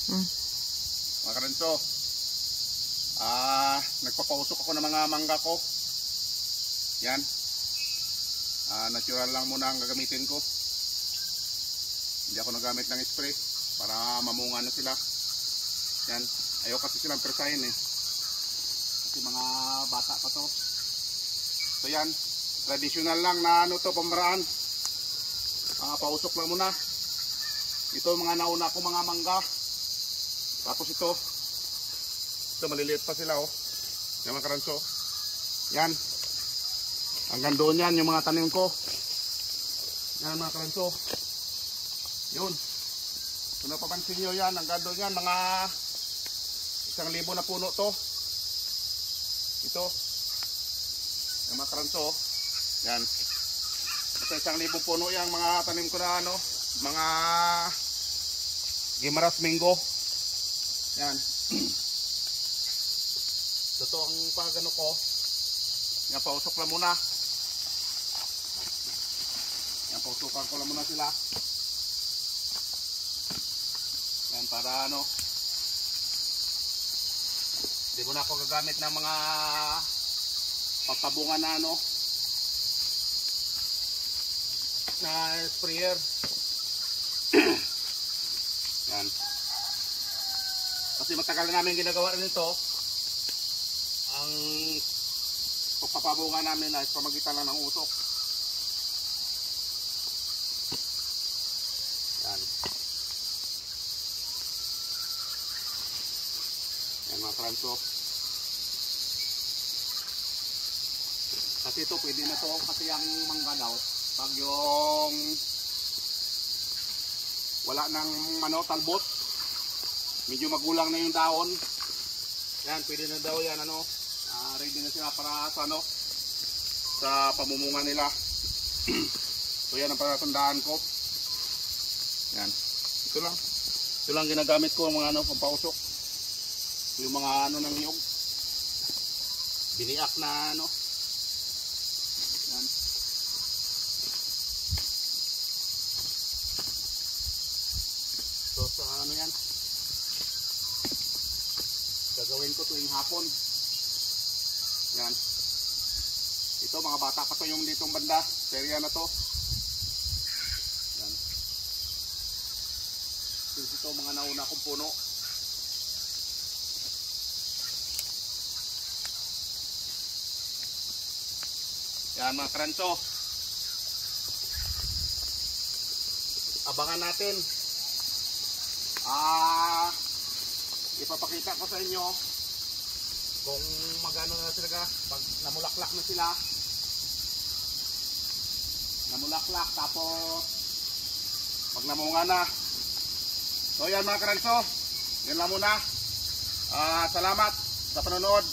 Mga karenso, nagpapausok ako ng mga mangga ko. Yan. Natural lang muna ang gagamitin ko. Hindi ako nagamit ng spray para mamunga na sila. Yan. Ayaw kasi silang persahin eh. Kasi mga bata pa to. So yan. Traditional lang na ano to, pambaraan. Pausok lang muna. Ito mga nauna ko mga mangga. Tapos ito maliliit pa sila oh. Yan mga karenso. Yan. Hanggang doon yan yung mga tanim ko. Yan mga karenso. Yun. Kung napapansin nyo yan, hanggang doon yan mga 1,000 na puno to. Ito. Yan mga karenso. Yan. Basta 1,000 puno yan mga tanim ko na ano. Mga Gimaras Mingo. Yan. Ito ang pagano ko. Yan, pausok lang muna. Yan, pausukan ko lang muna sila. Yan, para ano. Hindi mo na ako gagamit ng mga patabungan na ano. Na sprayer. Yan. Kasi matagal na namin ginagawa rin ito. Ang pagpapabunga namin ay pamagitan lang ng usok. Yan. Yan mga karenso. Kasi ito pwede na to kasi ang mangga daw. Pag yung wala nang ano, talbot, medyo magulang na yung dahon. Yan, pwede na daw yan ano. Ready na sila para sa ano, sa pamumunga nila. So yan ang palatandaan ko. Yan. Ito lang ginagamit ko mga ano, pampausok. Yung mga ano ng niyog. Biniak na ano. Yan. So sa ano yan, gagawin ko tuwing hapon. Yan. Ito mga bata pa to yung ditong banda. Serya na to. Yan. Ito mga nauna kong puno. Yan mga karenso. Abangan natin. Ipapakita ko sa inyo kung magano na sila pag namulaklak na sila. Namulaklak tapos pag namunga na. So yan mga karenso, yan lang muna. Salamat sa panonood.